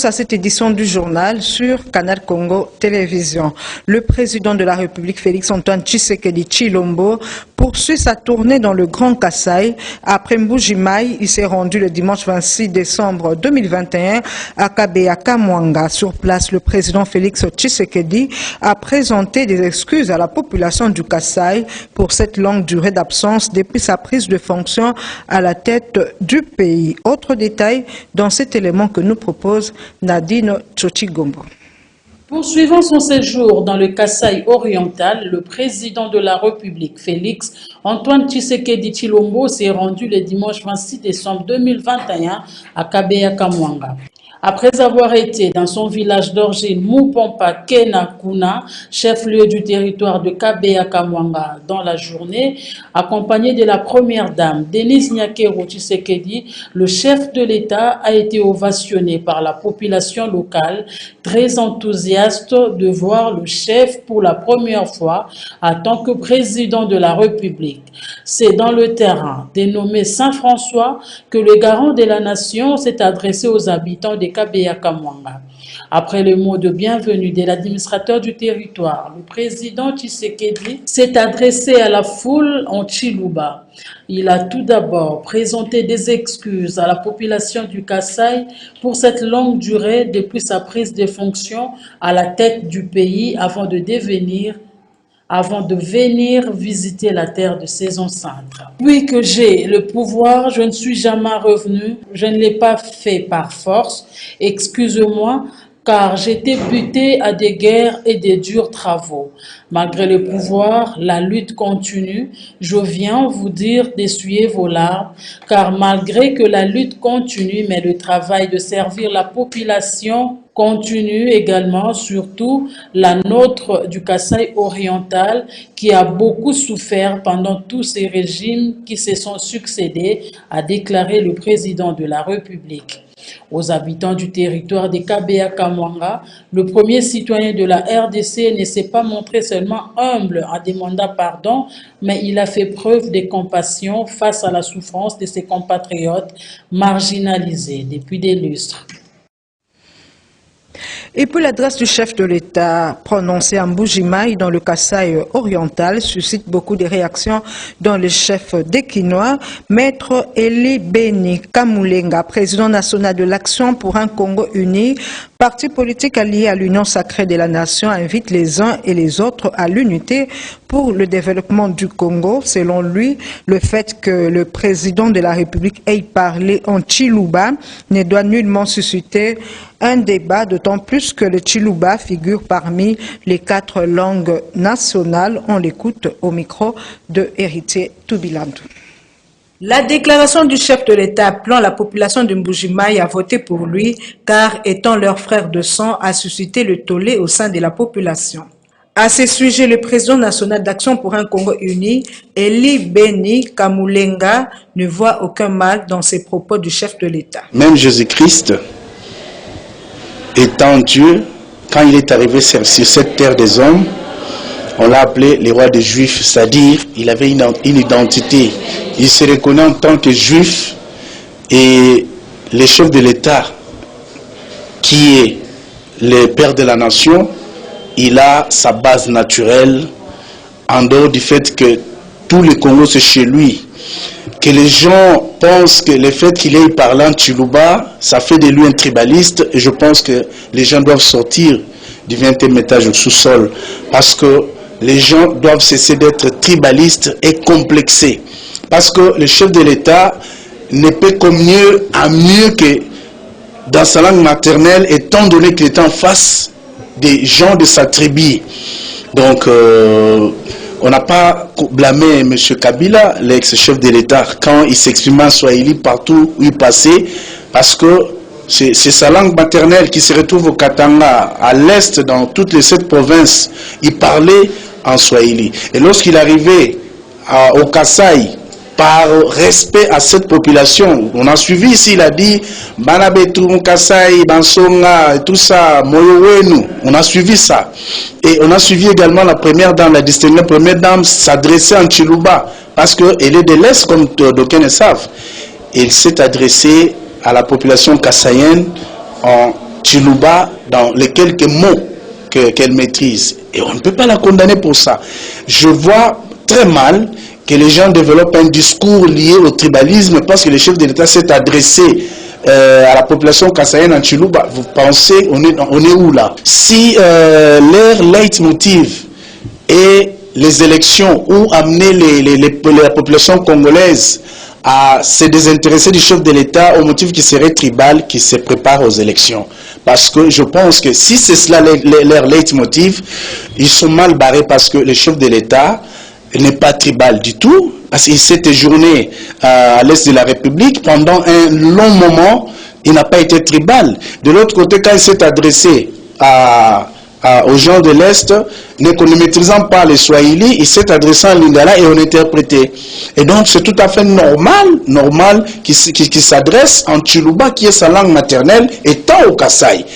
tous à cette édition du journal sur Canal Congo Télévision. Le président de la République, Félix Antoine Tshisekedi Tshilombo, poursuit sa tournée dans le Grand Kasaï. Après Mbuji-Mayi, il s'est rendu le dimanche 26 décembre 2021 à Kabea-Kamwanga. Sur place, le président Félix Tshisekedi a présenté des excuses à la population du Kasaï pour cette longue durée d'absence depuis sa prise de fonction à la tête du pays. Autre détail dans cet élément que nous propose Nadine Tchotchigombo. Poursuivant son séjour dans le Kasaï oriental, le président de la République, Félix Antoine Tshisekedi Tshilombo, s'est rendu le dimanche 26 décembre 2021 à Kabea-Kamwanga. Après avoir été dans son village d'origine Mupompa Kenakuna, chef-lieu du territoire de Kabea-Kamwanga, dans la journée, accompagné de la première dame, Denise Nyakero Tshisekedi, le chef de l'État a été ovationné par la population locale, très enthousiaste de voir le chef pour la première fois en tant que président de la République. C'est dans le terrain dénommé Saint-François que le garant de la nation s'est adressé aux habitants de Kabea-Kamwanga. Après le mot de bienvenue de l'administrateur du territoire, le président Tshisekedi s'est adressé à la foule en Tshiluba. Il a tout d'abord présenté des excuses à la population du Kasaï pour cette longue durée depuis sa prise de fonction à la tête du pays avant de venir visiter la terre de ses ancêtres. Depuis que j'ai le pouvoir, je ne suis jamais revenu, je ne l'ai pas fait par force, excusez-moi, car j'étais buté à des guerres et des durs travaux. Malgré le pouvoir, la lutte continue. Je viens vous dire d'essuyer vos larmes, car malgré que la lutte continue, mais le travail de servir la population continue également, surtout la nôtre du Kasaï oriental, qui a beaucoup souffert pendant tous ces régimes qui se sont succédés, a déclaré le président de la République. Aux habitants du territoire de Kabea-Kamwanga, le premier citoyen de la RDC ne s'est pas montré seulement humble en demandant pardon, mais il a fait preuve de compassion face à la souffrance de ses compatriotes marginalisés depuis des lustres. Et puis l'adresse du chef de l'État prononcée à Mbuji-Mayi dans le Kasaï oriental suscite beaucoup de réactions dans le chef dékinois. Maître Eli Beni Kamulenga, président national de l'Action pour un Congo uni, parti politique allié à l'Union sacrée de la nation, invite les uns et les autres à l'unité pour le développement du Congo. Selon lui, le fait que le président de la République ait parlé en Tshiluba ne doit nullement susciter un débat, d'autant plus que le Tshiluba figure parmi les 4 langues nationales. On l'écoute au micro de Héritier Toubilandou. La déclaration du chef de l'État appelant la population de Mbuji-Mayi à voter pour lui, car étant leur frère de sang, a suscité le tollé au sein de la population. À ce sujet, le président national d'Action pour un Congo uni, Eli Beni Kamulenga, ne voit aucun mal dans ces propos du chef de l'État. Même Jésus-Christ, étant Dieu, quand il est arrivé sur cette terre des hommes, on l'a appelé le roi des Juifs, c'est-à-dire il avait une identité. Il se reconnaît en tant que Juif et le chef de l'État, qui est le père de la nation, il a sa base naturelle en dehors du fait que tout le Congo c'est chez lui. Que les gens pensent que le fait qu'il ait parlé en Tshiluba, ça fait de lui un tribaliste, et je pense que les gens doivent sortir du 20e étage au sous-sol, parce que les gens doivent cesser d'être tribalistes et complexés. Parce que le chef de l'État ne peut comme mieux que dans sa langue maternelle, étant donné qu'il est en face des gens de sa tribu. Donc, on n'a pas blâmé M. Kabila, l'ex-chef de l'État, quand il s'exprimait en Swahili partout où il passait, parce que c'est sa langue maternelle qui se retrouve au Katanga, à l'est, dans toutes les 7 provinces. Il parlait en Swahili. Et lorsqu'il arrivait au Kasaï, par respect à cette population, on a suivi ici, il a dit Banabetu, Kasaï, Bansonga, tout ça, Moyowenu, on a suivi ça. Et on a suivi également la première dame, la distinguée première dame s'adresser en Tshiluba, parce qu'elle est de l'Est, comme d'aucuns le savent. Il s'est adressé à la population kassaïenne en Chiluba dans les quelques mots qu'elle maîtrise. Et on ne peut pas la condamner pour ça. Je vois très mal que les gens développent un discours lié au tribalisme parce que le chef de l'État s'est adressé à la population kassaïenne en Chiluba. Vous pensez, on est où là? Si leur leitmotiv est les élections ou amener la population congolaise à se désintéresser du chef de l'État au motif qui serait tribal, qui se prépare aux élections. Parce que je pense que si c'est cela leur leitmotiv, ils sont mal barrés parce que le chef de l'État n'est pas tribal du tout. Parce qu'il s'est séjourné à l'est de la République pendant un long moment, il n'a pas été tribal. De l'autre côté, quand il s'est adressé aux gens de l'Est, ne maîtrisant pas les Swahili, il s'est adressé en lingala et on interprétait. Et donc c'est tout à fait normal qu'il s'adresse en Chiluba, qui est sa langue maternelle, étant au Kasaï.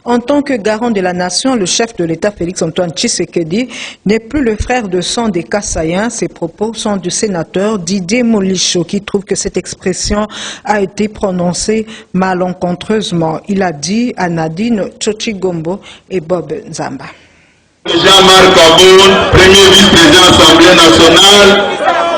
En tant que garant de la nation, le chef de l'État Félix Antoine Tshisekedi n'est plus le frère de sang des Kassaïens. Ces propos sont du sénateur Didier Molicho qui trouve que cette expression a été prononcée malencontreusement. Il a dit à Nadine Tchochigombo et Bob Nzamba. Jean-Marc Aboun, premier vice-président de l'Assemblée nationale,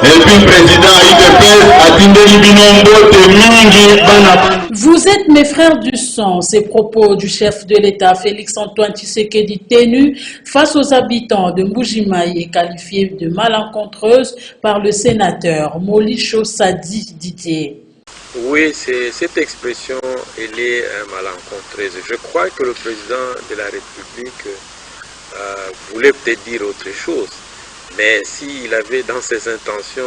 et puis président IDPS, Atindeli Binombo, Temingi, Banaba. Vous êtes mes frères du sang. Ces propos du chef de l'État Félix Antoine Tshisekedi tenus face aux habitants de Mbujimayi est qualifié de malencontreuse par le sénateur Molicho Sadi Didier. Oui, cette expression elle est malencontreuse. Je crois que le président de la République voulait peut-être dire autre chose, mais s'il avait dans ses intentions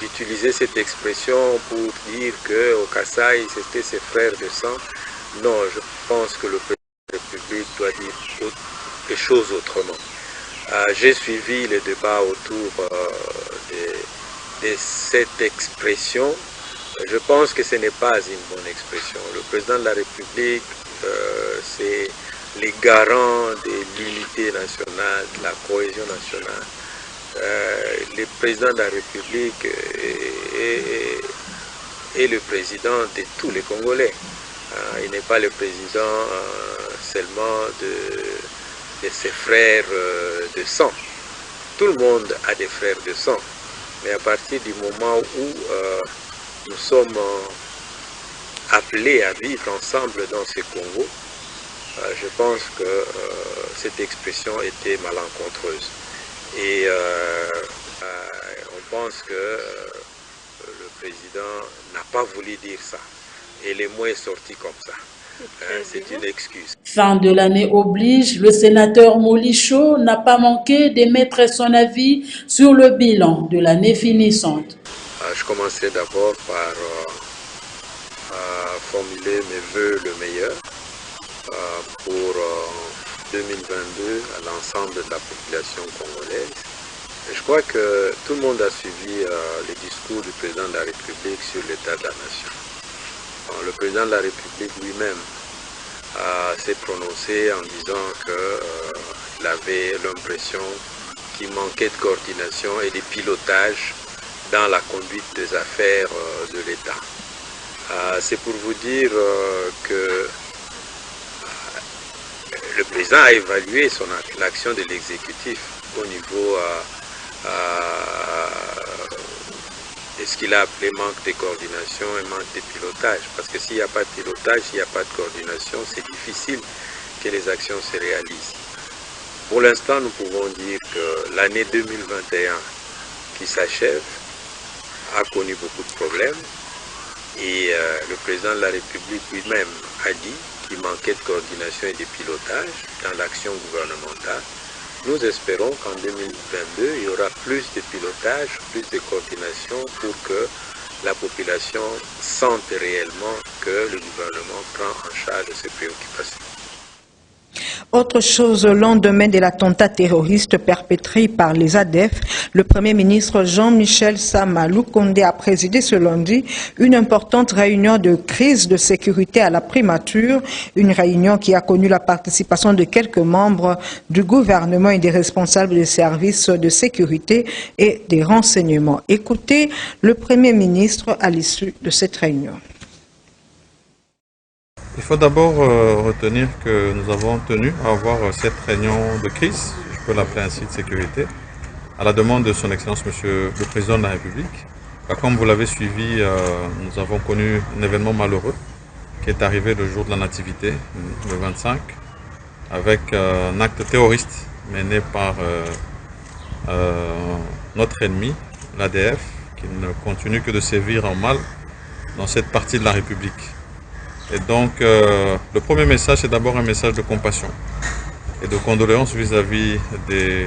d'utiliser cette expression pour dire qu'au Kasaï c'était ses frères de sang, non, je pense que le président de la République doit dire les choses autrement. J'ai suivi le débat autour de cette expression. Je pense que ce n'est pas une bonne expression. Le président de la République, c'est les garants de l'unité nationale, de la cohésion nationale. Le président de la République est le président de tous les Congolais. Il n'est pas le président seulement de ses frères de sang. Tout le monde a des frères de sang. Mais à partir du moment où nous sommes appelés à vivre ensemble dans ce Congo, je pense que cette expression était malencontreuse. Et on pense que le président n'a pas voulu dire ça. Et les mots sont sortis comme ça. C'est une excuse. Fin de l'année oblige, le sénateur Molicho n'a pas manqué d'émettre son avis sur le bilan de l'année finissante. Je commencerai d'abord par formuler mes vœux le meilleur pour 2022 à l'ensemble de la population congolaise. Et je crois que tout le monde a suivi les discours du président de la République sur l'état de la nation. Le président de la République lui-même s'est prononcé en disant qu'il avait l'impression qu'il manquait de coordination et de pilotage dans la conduite des affaires de l'État. C'est pour vous dire que le président a évalué l'action de l'exécutif au niveau de ce qu'il a appelé manque de coordination et manque de pilotage. Parce que s'il n'y a pas de pilotage, s'il n'y a pas de coordination, c'est difficile que les actions se réalisent. Pour l'instant, nous pouvons dire que l'année 2021 qui s'achève a connu beaucoup de problèmes et le président de la République lui-même a dit qu'il manquait de coordination et de pilotage dans l'action gouvernementale. Nous espérons qu'en 2022, il y aura plus de pilotage, plus de coordination pour que la population sente réellement que le gouvernement prend en charge ses préoccupations. Autre chose, au lendemain de l'attentat terroriste perpétré par les ADF, le Premier ministre Jean-Michel Sama Lukonde a présidé ce lundi une importante réunion de crise de sécurité à la primature, une réunion qui a connu la participation de quelques membres du gouvernement et des responsables des services de sécurité et des renseignements. Écoutez le Premier ministre à l'issue de cette réunion. Il faut d'abord retenir que nous avons tenu à avoir cette réunion de crise, je peux l'appeler ainsi, de sécurité, à la demande de son Excellence Monsieur le Président de la République. Comme vous l'avez suivi, nous avons connu un événement malheureux qui est arrivé le jour de la Nativité, le 25, avec un acte terroriste mené par notre ennemi, l'ADF, qui ne continue que de sévir en mal dans cette partie de la République. Et donc, le premier message, c'est d'abord un message de compassion et de condoléances vis-à-vis des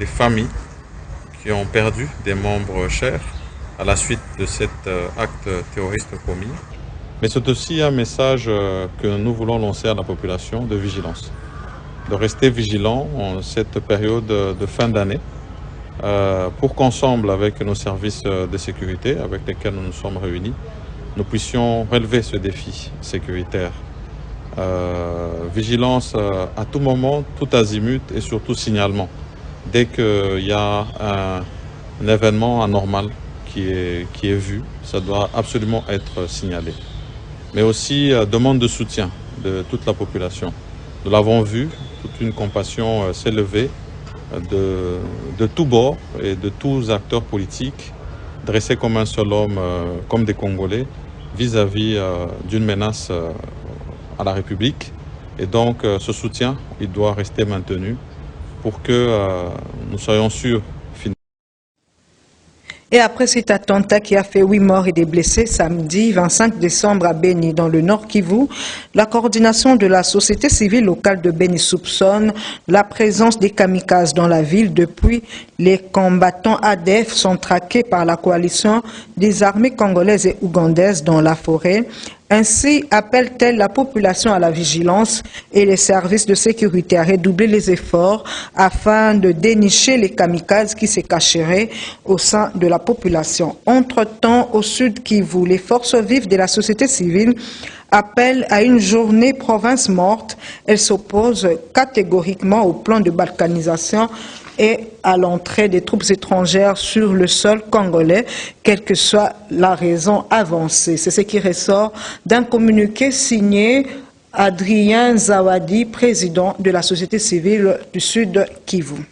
familles qui ont perdu des membres chers à la suite de cet acte terroriste commis. Mais c'est aussi un message que nous voulons lancer à la population de vigilance, de rester vigilant en cette période de fin d'année pour qu'ensemble, avec nos services de sécurité avec lesquels nous nous sommes réunis, nous puissions relever ce défi sécuritaire. Vigilance à tout moment, tout azimut et surtout signalement. Dès qu'il y a un événement anormal qui est vu, ça doit absolument être signalé. Mais aussi demande de soutien de toute la population. Nous l'avons vu, toute une compassion s'est levée de tous bords et de tous acteurs politiques, dressés comme un seul homme, comme des Congolais, vis-à-vis d'une menace à la République. Et donc ce soutien, il doit rester maintenu pour que nous soyons sûrs. Et après cet attentat qui a fait 8 morts et des blessés samedi 25 décembre à Beni, dans le Nord Kivu, la coordination de la société civile locale de Beni soupçonne la présence des kamikazes dans la ville depuis les combattants ADF sont traqués par la coalition des armées congolaises et ougandaises dans la forêt. Ainsi appelle-t-elle la population à la vigilance et les services de sécurité à redoubler les efforts afin de dénicher les kamikazes qui se cacheraient au sein de la population. Entre-temps, au sud Kivu, les forces vives de la société civile appellent à une journée province morte. Elles s'opposent catégoriquement au plan de balkanisation et à l'entrée des troupes étrangères sur le sol congolais, quelle que soit la raison avancée. C'est ce qui ressort d'un communiqué signé Adrien Zawadi, président de la société civile du Sud Kivu.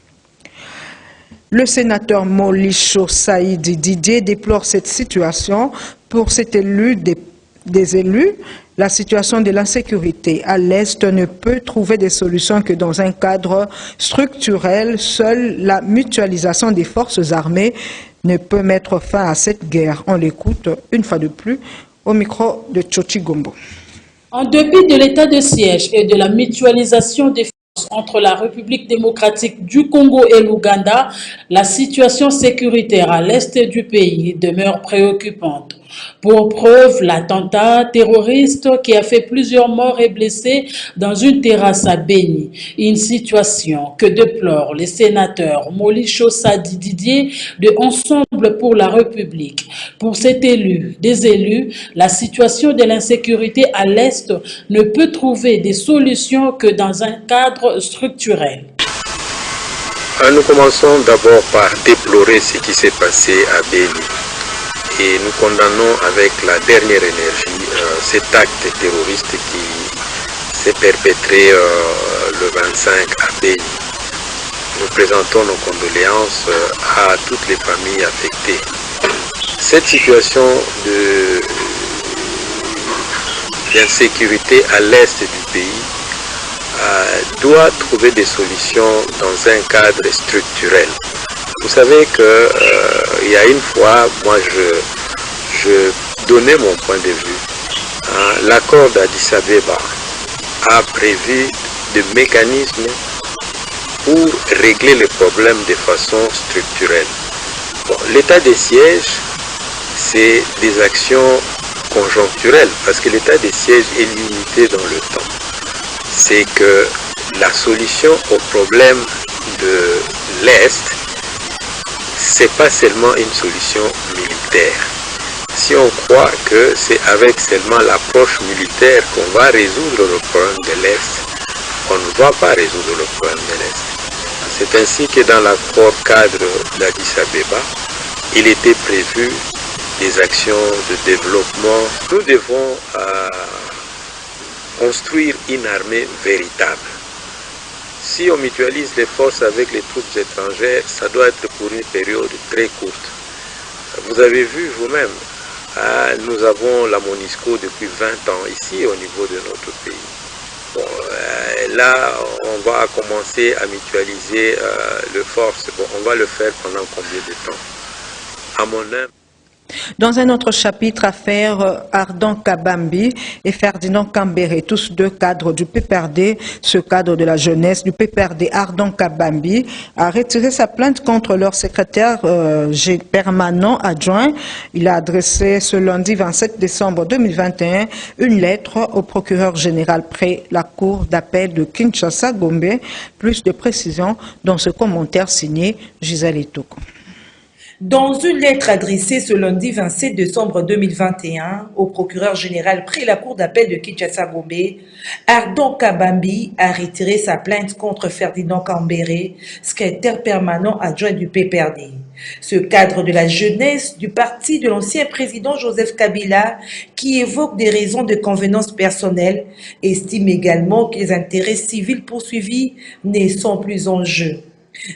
Le sénateur Molisho Saïdi Didier déplore cette situation. Pour cet élu des élus, la situation de l'insécurité à l'Est ne peut trouver des solutions que dans un cadre structurel. Seule la mutualisation des forces armées ne peut mettre fin à cette guerre. On l'écoute une fois de plus au micro de Tchochi Gombo. En dépit de l'état de siège et de la mutualisation des forces entre la République démocratique du Congo et l'Ouganda, la situation sécuritaire à l'est du pays demeure préoccupante. Pour preuve, l'attentat terroriste qui a fait plusieurs morts et blessés dans une terrasse à Beni. Une situation que déplorent les sénateurs Molisho Saïdi Didier de Ensemble pour la République. Pour cet élu, des élus, la situation de l'insécurité à l'Est ne peut trouver des solutions que dans un cadre structurel. Nous commençons d'abord par déplorer ce qui s'est passé à Beni. Et nous condamnons avec la dernière énergie cet acte terroriste qui s'est perpétré le 25 à Beni. Nous présentons nos condoléances à toutes les familles affectées. Cette situation d'insécurité à l'est du pays doit trouver des solutions dans un cadre structurel. Vous savez que il y a une fois, moi je donnais mon point de vue. L'accord d'Addis Abeba a prévu des mécanismes pour régler les problèmes de façon structurelle. Bon, l'état des sièges, c'est des actions conjoncturelles parce que l'état des sièges est limité dans le temps. C'est que la solution au problème de l'Est, c'est pas seulement une solution militaire. Si on croit que c'est avec seulement l'approche militaire qu'on va résoudre le problème de l'Est, on ne va pas résoudre le problème de l'Est. C'est ainsi que dans l'accord cadre d'Addis Abeba, il était prévu des actions de développement. Nous devons construire une armée véritable. Si on mutualise les forces avec les troupes étrangères, ça doit être pour une période très courte. Vous avez vu vous-même, nous avons la MONUSCO depuis 20 ans ici au niveau de notre pays. Bon, là, on va commencer à mutualiser les forces. Bon, on va le faire pendant combien de temps? À mon humble. Dans un autre chapitre, affaire Ardent Kabambi et Ferdinand Kambere, tous deux cadres du PPRD, ce cadre de la jeunesse du PPRD, Ardent Kabambi, a retiré sa plainte contre leur secrétaire permanent adjoint. Il a adressé ce lundi 27 décembre 2021 une lettre au procureur général près la cour d'appel de Kinshasa, Gombe. Plus de précisions dans ce commentaire signé Gisèle Etoko. Dans une lettre adressée ce lundi 27 décembre 2021 au procureur général près la cour d'appel de Kinshasa-Gombe, Ardent Kabambi a retiré sa plainte contre Ferdinand Kambere, secrétaire permanent adjoint du PPRD. Ce cadre de la jeunesse du parti de l'ancien président Joseph Kabila, qui évoque des raisons de convenance personnelle, estime également que les intérêts civils poursuivis ne sont plus en jeu.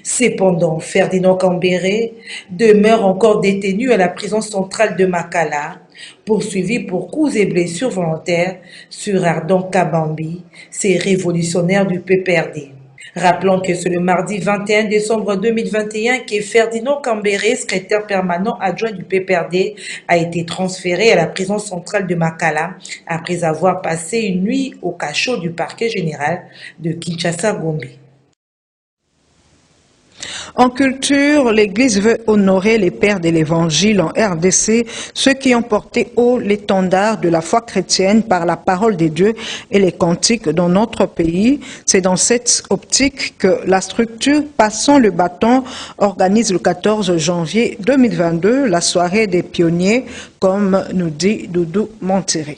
Cependant, Ferdinand Kambere demeure encore détenu à la prison centrale de Makala, poursuivi pour coups et blessures volontaires sur Ardent Kabambi, ces révolutionnaires du PPRD. Rappelons que c'est le mardi 21 décembre 2021 que Ferdinand Kambere, secrétaire permanent adjoint du PPRD, a été transféré à la prison centrale de Makala après avoir passé une nuit au cachot du parquet général de Kinshasa-Gombe. En culture, l'Église veut honorer les pères de l'Évangile en RDC, ceux qui ont porté haut l'étendard de la foi chrétienne par la parole de Dieu et les cantiques dans notre pays. C'est dans cette optique que la structure Passons le bâton organise le 14 janvier 2022 la soirée des pionniers, comme nous dit Doudou Monterrey.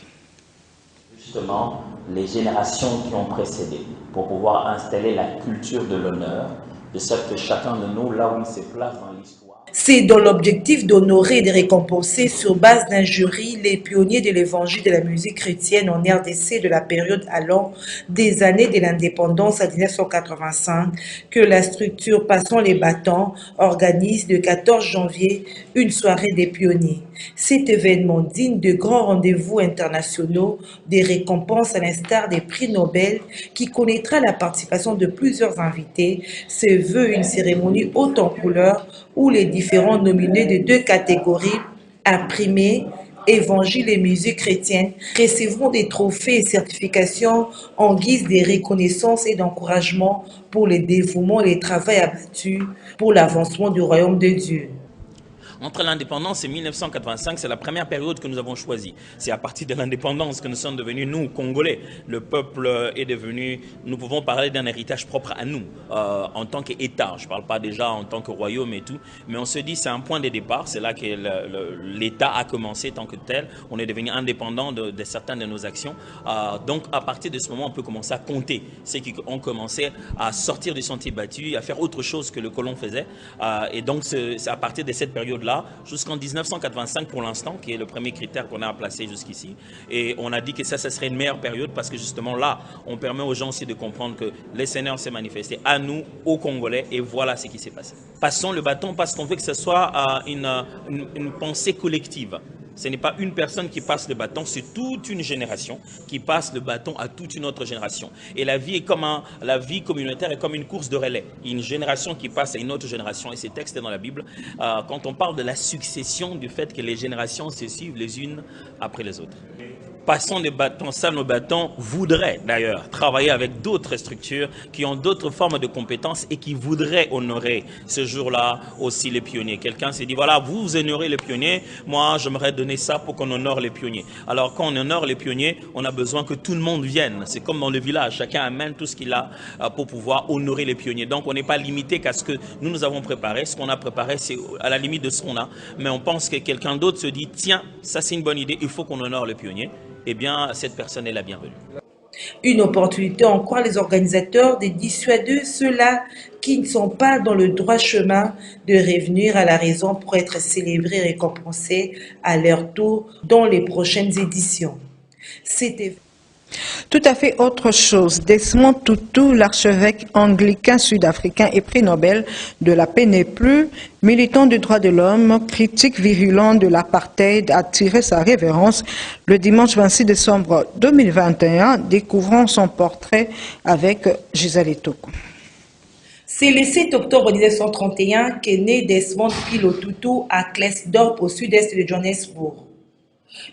Justement, les générations qui ont précédé, pour pouvoir installer la culture de l'honneur, de sorte que chacun de nous, là où il se place dans l'histoire. C'est dans l'objectif d'honorer et de récompenser sur base d'un jury les pionniers de l'évangile de la musique chrétienne en RDC de la période allant des années de l'indépendance à 1985 que la structure Passons les bâtons organise le 14 janvier une soirée des pionniers. Cet événement digne de grands rendez-vous internationaux, des récompenses à l'instar des prix Nobel qui connaîtra la participation de plusieurs invités, se veut une cérémonie haute en couleurs où les différents nominés de deux catégories, imprimés, évangile et musique chrétienne, recevront des trophées et certifications en guise de reconnaissance et d'encouragement pour le dévouement et le travail abattu pour l'avancement du royaume de Dieu. Entre l'indépendance et 1985, c'est la première période que nous avons choisie. C'est à partir de l'indépendance que nous sommes devenus, nous, Congolais. Le peuple est devenu, nous pouvons parler d'un héritage propre à nous, en tant qu'État. Je ne parle pas déjà en tant que royaume et tout, mais on se dit c'est un point de départ. C'est là que l'État a commencé tant que tel. On est devenu indépendant de certaines de nos actions. Donc, à partir de ce moment, on peut commencer à compter. Ceux qui ont commencé à sortir du sentier battu, à faire autre chose que le colon faisait. Et donc, c'est à partir de cette période-là, jusqu'en 1985 pour l'instant, qui est le premier critère qu'on a placé jusqu'ici. Et on a dit que ça serait une meilleure période parce que justement là, on permet aux gens aussi de comprendre que le Seigneur s'est manifesté à nous, aux Congolais, et voilà ce qui s'est passé. Passons le bâton parce qu'on veut que ce soit une pensée collective. Ce n'est pas une personne qui passe le bâton, c'est toute une génération qui passe le bâton à toute une autre génération. Et la vie communautaire est comme une course de relais. Une génération qui passe à une autre génération. Et c'est texte dans la Bible, quand on parle de la succession, du fait que les générations se suivent les unes après les autres. Passons les bâtons, ça nos bâtons voudraient d'ailleurs travailler avec d'autres structures qui ont d'autres formes de compétences et qui voudraient honorer ce jour-là aussi les pionniers. Quelqu'un s'est dit, voilà, vous honorez les pionniers, moi j'aimerais donner ça pour qu'on honore les pionniers. Alors quand on honore les pionniers, on a besoin que tout le monde vienne. C'est comme dans le village, chacun amène tout ce qu'il a pour pouvoir honorer les pionniers. Donc on n'est pas limité qu'à ce que nous avons préparé. Ce qu'on a préparé, c'est à la limite de ce qu'on a. Mais on pense que quelqu'un d'autre se dit, tiens, ça c'est une bonne idée, il faut qu'on honore les pionniers. Eh bien, cette personne est la bienvenue. Une opportunité en quoi les organisateurs de dissuader ceux-là qui ne sont pas dans le droit chemin de revenir à la raison pour être célébrés et récompensés à leur tour dans les prochaines éditions. C'était Tout à fait autre chose. Desmond Tutu, l'archevêque anglican sud-africain et prix Nobel de la paix n'est plus, militant du droit de l'homme, critique virulent de l'apartheid, a tiré sa révérence le dimanche 26 décembre 2021, découvrant son portrait avec Gisèle Etoko. C'est le 7 octobre 1931 qu'est né Desmond Tutu à Klersdorp au sud-est de Johannesburg.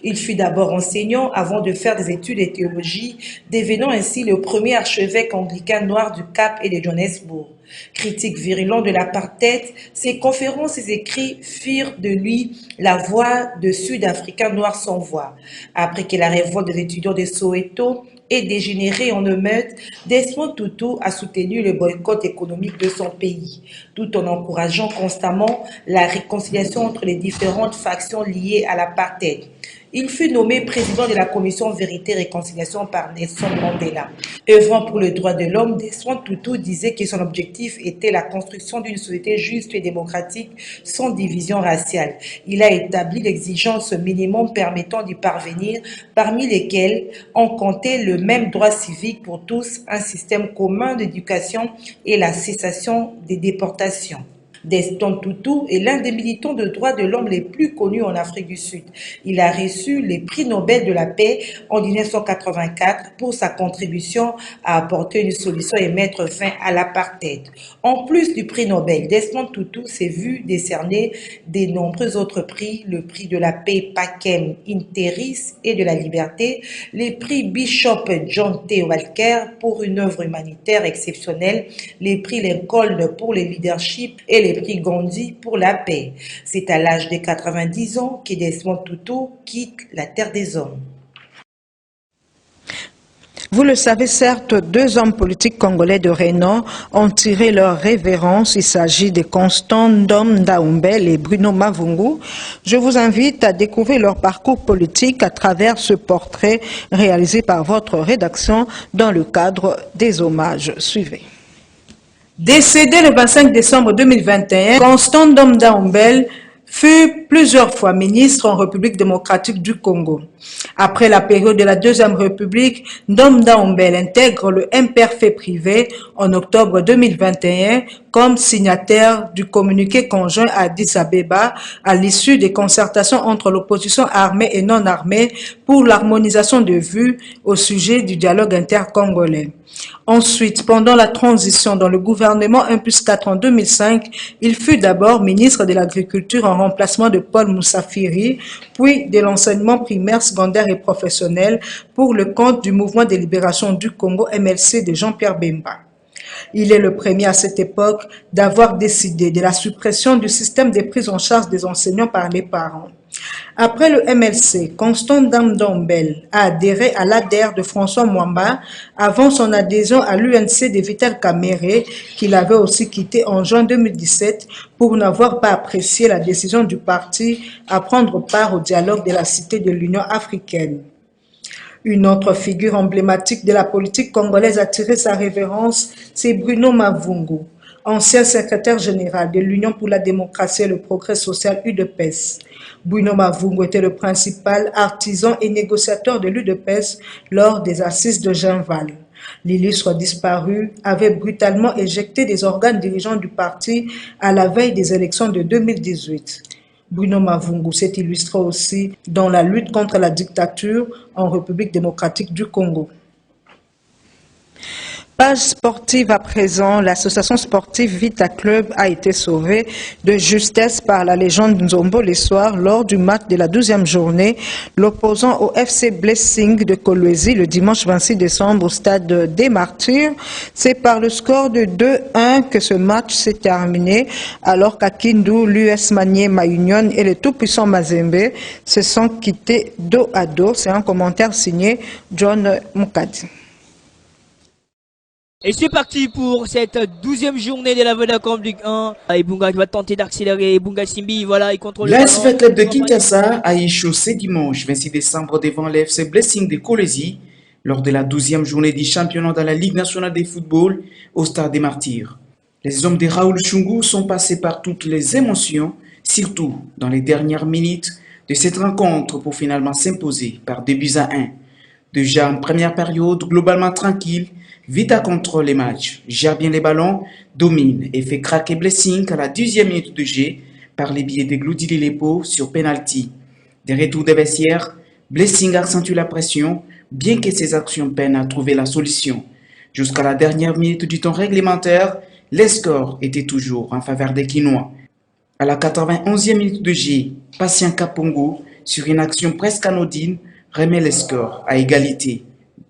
Il fut d'abord enseignant avant de faire des études de théologie, devenant ainsi le premier archevêque anglican noir du Cap et de Johannesburg. Critique virulent de l'apartheid, ses conférences et ses écrits firent de lui la voix de Sud-Africains noirs sans voix. Après que la révolte des étudiants de Soweto ait dégénéré en émeute, Desmond Tutu a soutenu le boycott économique de son pays, tout en encourageant constamment la réconciliation entre les différentes factions liées à l'apartheid. Il fut nommé président de la commission Vérité et Réconciliation par Nelson Mandela. Œuvrant pour le droit de l'homme, Desmond Tutu disait que son objectif était la construction d'une société juste et démocratique sans division raciale. Il a établi l'exigence minimum permettant d'y parvenir, parmi lesquelles on comptait le même droit civique pour tous, un système commun d'éducation et la cessation des déportations. Desmond Tutu est l'un des militants de droits de l'homme les plus connus en Afrique du Sud. Il a reçu les prix Nobel de la paix en 1984 pour sa contribution à apporter une solution et mettre fin à l'apartheid. En plus du prix Nobel, Desmond Tutu s'est vu décerner de nombreux autres prix, le prix de la paix Pacem Interis et de la liberté, les prix Bishop John T. Walker pour une œuvre humanitaire exceptionnelle, les prix Lincoln pour le leadership et les prix Gandhi pour la paix. C'est à l'âge de 90 ans que Desmond Tutu quitte la terre des hommes. Vous le savez certes, deux hommes politiques congolais de renom ont tiré leur révérence. Il s'agit de Constant Ndom Ndaombel et Bruno Mavungu. Je vous invite à découvrir leur parcours politique à travers ce portrait réalisé par votre rédaction dans le cadre des hommages. Suivez. Décédé le 25 décembre 2021, Constant Ndom Ndaombel fut plusieurs fois ministre en République démocratique du Congo. Après la période de la Deuxième République, Ndom Ndaombel intègre le MPRF privé en octobre 2021 comme signataire du communiqué conjoint à Addis Abeba à l'issue des concertations entre l'opposition armée et non armée pour l'harmonisation de vues au sujet du dialogue intercongolais. Ensuite, pendant la transition dans le gouvernement 1+4 en 2005, il fut d'abord ministre de l'Agriculture en remplacement de Paul Moussafiri, puis de l'enseignement primaire, secondaire et professionnel pour le compte du Mouvement de libération du Congo MLC de Jean-Pierre Bemba. Il est le premier à cette époque d'avoir décidé de la suppression du système de prise en charge des enseignants par les parents. Après le MLC, Constant Ndom Ndaombel a adhéré à l'ADER de François Mwamba avant son adhésion à l'UNC de Vital Kamerhe, qu'il avait aussi quitté en juin 2017 pour n'avoir pas apprécié la décision du parti à prendre part au dialogue de la Cité de l'Union africaine. Une autre figure emblématique de la politique congolaise a tiré sa révérence, c'est Bruno Mavungu, ancien secrétaire général de l'Union pour la démocratie et le progrès social UDPS. Bruno Mavungu était le principal artisan et négociateur de l'UDPS lors des assises de Genval. L'illustre disparu avait brutalement éjecté des organes dirigeants du parti à la veille des élections de 2018. Bruno Mavungu s'est illustré aussi dans la lutte contre la dictature en République démocratique du Congo. Page sportive à présent, l'association sportive Vita Club a été sauvée de justesse par la légende Nzombo le soir lors du match de la 12e journée, l'opposant au FC Blessing de Kolwezi le dimanche 26 décembre au stade des Martyrs. C'est par le score de 2-1 que ce match s'est terminé, alors qu'à Kindu, l'US Maniema Union et le tout-puissant Mazembe se sont quittés dos à dos. C'est un commentaire signé John Mukadi. Et c'est parti pour cette 12e journée de la Vodacom Ligue 1. Ebunga va tenter d'accélérer. Ebunga Simbi, voilà, il contrôle le ballon. L'AS Club de Kinshasa a échoué ce dimanche 26 décembre devant le FC Blessing de Kolwezi lors de la 12e journée du championnat dans la Ligue nationale de football au stade des Martyrs. Les hommes de Raoul Chungu sont passés par toutes les émotions, surtout dans les dernières minutes de cette rencontre pour finalement s'imposer par 2-1. Déjà en première période, globalement tranquille, Vita contrôle les matchs, gère bien les ballons, domine et fait craquer Blessing à la 10e minute de jeu par les biais de Gloudili Lepo sur penalty. Des retours des vestiaires, Blessing accentue la pression, bien que ses actions peinent à trouver la solution. Jusqu'à la dernière minute du temps réglementaire, les scores étaient toujours en faveur des Quinois. À la 91e minute de jeu, Patient Kapongo, sur une action presque anodine, remet les scores à égalité.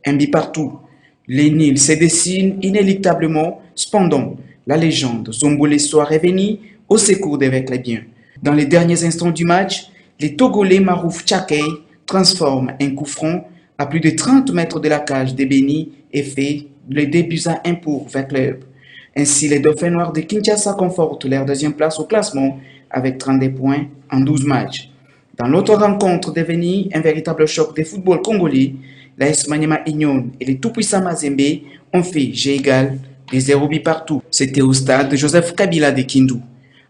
Un but partout. Les nuls se dessinent inéluctablement. Cependant, la légende Zombole soit revenue au secours des les biens. Dans les derniers instants du match, les Togolais Marouf Tchakei transforment un coup franc à plus de 30 mètres de la cage des Béni et fait le 2 buts à 1 pour le club. Ainsi, les Dauphins Noirs de Kinshasa confortent leur deuxième place au classement avec 32 points en 12 matchs. Dans l'autre rencontre devenue un véritable choc des football congolais, l'AS Maniema Union et les tout-puissants Mazembe ont fait jeu égal des 0 buts partout. C'était au stade de Joseph Kabila de Kindu.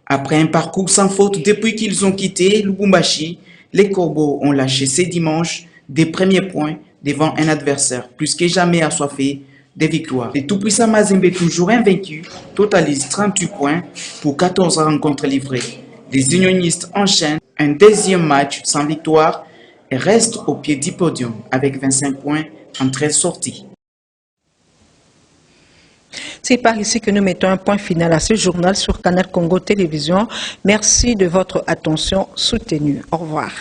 Après un parcours sans faute depuis qu'ils ont quitté Lubumbashi, les Corbeaux ont lâché ce dimanche des premiers points devant un adversaire plus que jamais assoiffé des victoires. Les tout-puissants Mazembe, toujours invaincus, totalisent 38 points pour 14 rencontres livrées. Les unionistes enchaînent un deuxième match sans victoire et restent au pied du podium avec 25 points en 13 sorties. C'est par ici que nous mettons un point final à ce journal sur Canal Congo Télévision. Merci de votre attention soutenue. Au revoir.